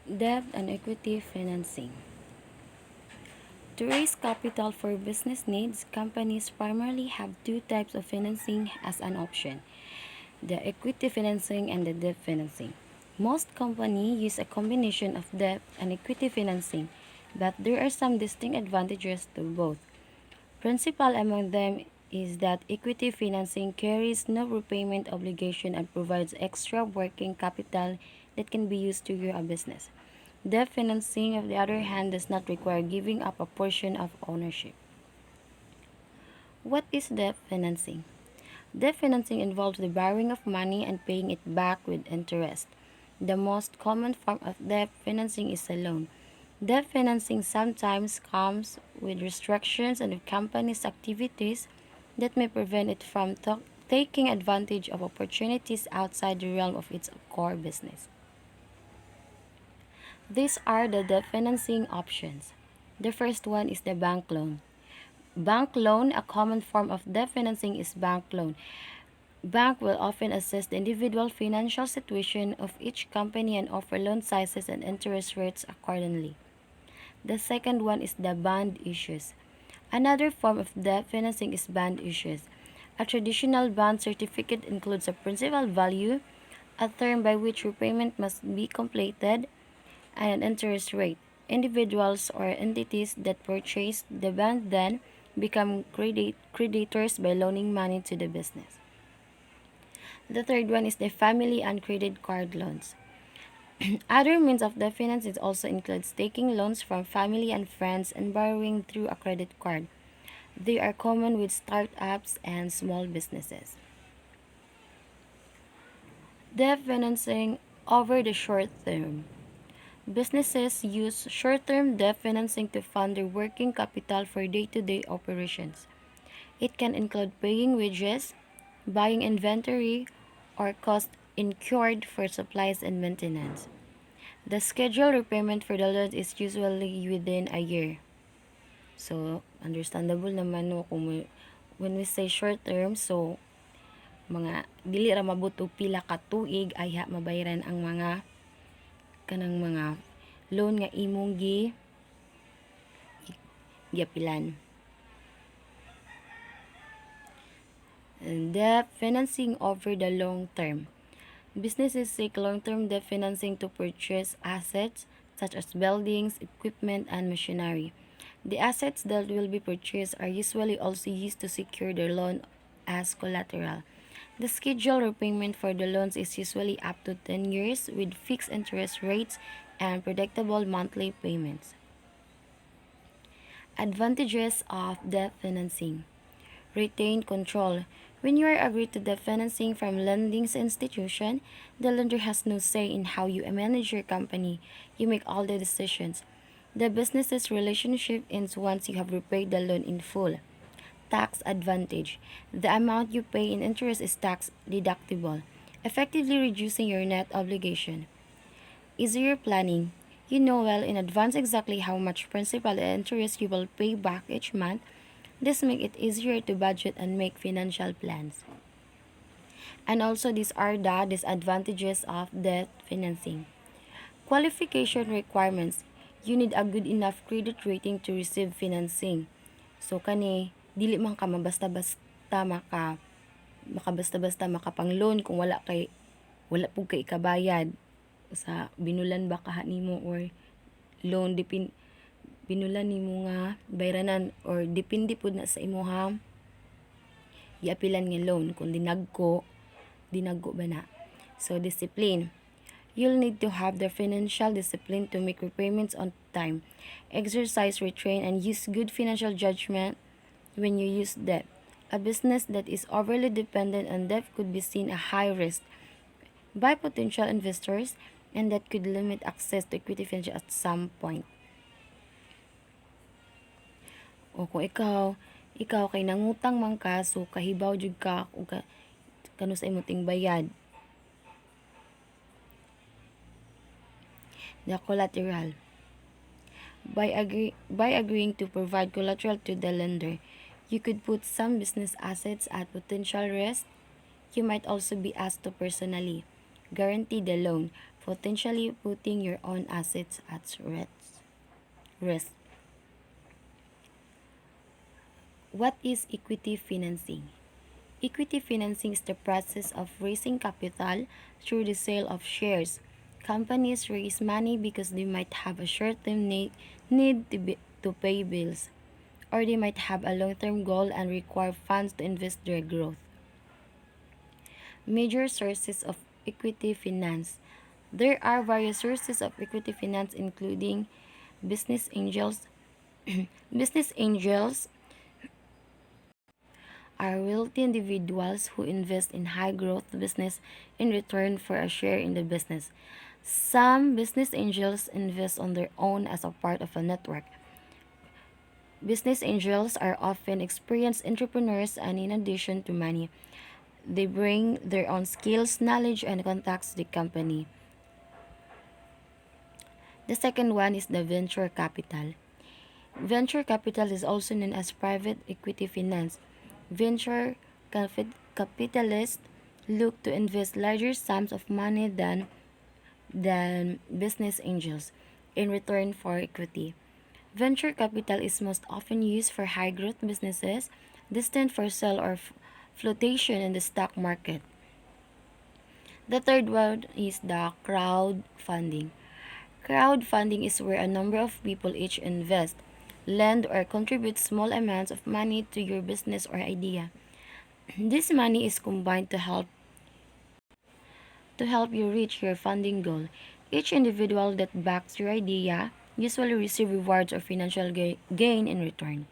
Debt and equity financing. To raise capital for business needs, companies primarily have two types of financing as an option: the equity financing and the debt financing. Most companies use a combination of debt and equity financing, but there are some distinct advantages to both. Principal among them is that equity financing carries no repayment obligation and provides extra working capital that can be used to grow a business. Debt financing, on the other hand, does not require giving up a portion of ownership. What is debt financing? Debt financing involves the borrowing of money and paying it back with interest. The most common form of debt financing is a loan. Debt financing sometimes comes with restrictions on the company's activities that may prevent it from taking advantage of opportunities outside the realm of its core business. These are the debt financing options. The first one is the bank loan. Bank loan, a common form of debt financing, is bank loan. Bank will often assess the individual financial situation of each company and offer loan sizes and interest rates accordingly. The second one is the bond issues. Another form of debt financing is bond issues. A traditional bond certificate includes a principal value, a term by which repayment must be completed, and an interest rate. Individuals or entities that purchase the bond then become creditors by loaning money to the business. The third one is the family and credit card loans. Other means of debt finance also includes taking loans from family and friends and borrowing through a credit card. They are common with startups and small businesses. Debt financing over the short term. Businesses use short-term debt financing to fund their working capital for day-to-day operations. It can include paying wages, buying inventory, or costs incurred for supplies and maintenance. The scheduled repayment for the loan is usually within a year. So, understandable naman no kung when we say short term, so mga dili ra mabuto pila ka tuig ay mabayaran ang mga kanang mga loan nga imong giapilan. Debt financing over the long term. Businesses seek long-term debt financing to purchase assets such as buildings, equipment, and machinery. The assets that will be purchased are usually also used to secure their loan as collateral. The scheduled repayment for the loans is usually up to 10 years with fixed interest rates and predictable monthly payments. Advantages of debt financing. Retain control. When you are agreed to debt financing from lending institution, the lender has no say in how you manage your company. You make all the decisions. The business's relationship ends once you have repaid the loan in full. Tax advantage. The amount you pay in interest is tax deductible, effectively reducing your net obligation. Easier planning. You know well in advance exactly how much principal and interest you will pay back each month. This makes it easier to budget and make financial plans. And also these are the disadvantages of debt financing. Qualification requirements. You need a good enough credit rating to receive financing. So kani dili man ka mabasta-basta makabasta-basta makapang loan kung wala pug kay ikabayad sa binulan ba kaha nimo or loan binulan nimo nga bayranan or depende pud na sa imuha giapilan nga loan kung dinagko ba na. So discipline. You'll need to have the financial discipline to make repayments on time. Exercise, retrain, and use good financial judgment when you use debt. A business that is overly dependent on debt could be seen a high risk by potential investors, and that could limit access to equity financing at some point. O kung ikaw kay nangutang man ka, so kahibaw jud ka kung kano sa imong bayad. The collateral. By agreeing to provide collateral to the lender, you could put some business assets at potential risk. You might also be asked to personally guarantee the loan. potentially putting your own assets at risk. What is equity financing? Equity financing is the process of raising capital through the sale of shares. Companies raise money because they might have a short-term need to pay bills, or they might have a long-term goal and require funds to invest their growth. Major sources of equity finance. There are various sources of equity finance including business angels. Business angels are wealthy individuals who invest in high growth business in return for a share in the business. Some business angels invest on their own as a part of a network. Business angels are often experienced entrepreneurs, and in addition to money, they bring their own skills, knowledge, and contacts to the company. The second one is the venture capital. Venture capital is also known as private equity finance. Venture capitalists look to invest larger sums of money than business angels in return for equity. Venture capital is most often used for high growth businesses destined for sale or flotation in the stock market. The third one is the crowdfunding. Crowdfunding is where a number of people each invest, lend, or contribute small amounts of money to your business or idea. This money is combined to help you reach your funding goal. Each individual that backs your idea usually receive rewards or financial gain in return.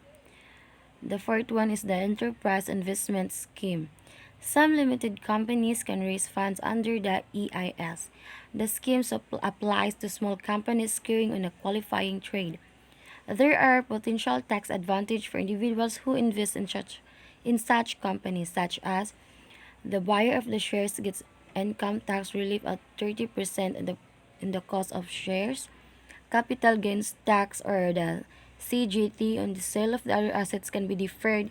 The fourth one is the Enterprise Investment Scheme. Some limited companies can raise funds under the EIS. The scheme applies to small companies carrying on a qualifying trade. There are potential tax advantages for individuals who invest in such companies, such as the buyer of the shares gets income tax relief at 30% in the cost of shares. Capital gains tax or the CGT on the sale of the other assets can be deferred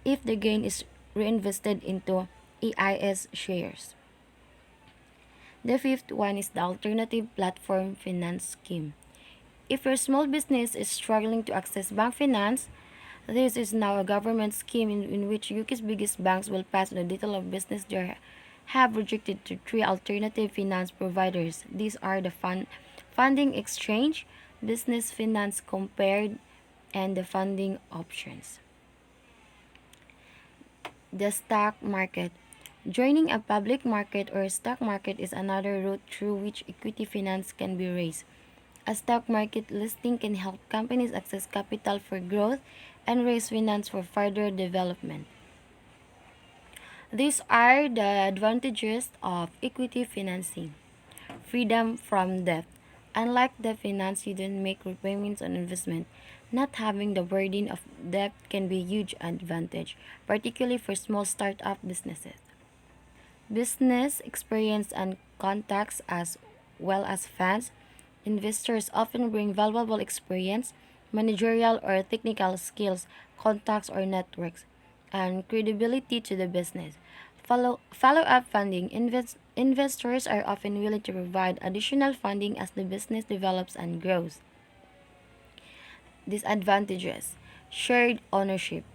if the gain is reinvested into EIS shares. The fifth one is the Alternative Platform Finance Scheme. If your small business is struggling to access bank finance, this is now a government scheme in which UK's biggest banks will pass on the detail of business they have rejected to three alternative finance providers. These are the funding exchange, business finance compared, and the funding options. The stock market. Joining a public market or stock market is another route through which equity finance can be raised. A stock market listing can help companies access capital for growth and raise finance for further development. These are the advantages of equity financing. Freedom from debt. Unlike debt finance, you don't make repayments on investment. Not having the burden of debt can be a huge advantage, particularly for small startup businesses. Business experience and contacts as well as funds. Investors often bring valuable experience, managerial or technical skills, contacts or networks, and credibility to the business. Follow-up funding. Investors are often willing to provide additional funding as the business develops and grows. Disadvantages. Shared ownership.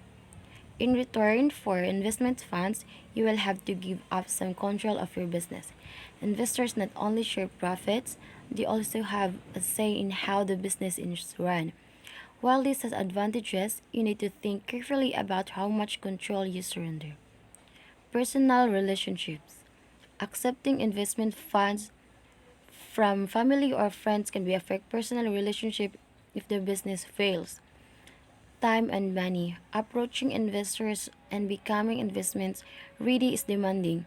In return for investment funds, you will have to give up some control of your business. Investors not only share profits, they also have a say in how the business is run. While this has advantages, you need to think carefully about how much control you surrender. Personal relationships. Accepting investment funds from family or friends can be affect personal relationship if the business fails. Time and money. Approaching investors and becoming investments ready is demanding.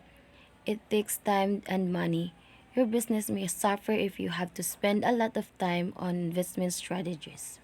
It takes time and money. Your business may suffer if you have to spend a lot of time on investment strategies.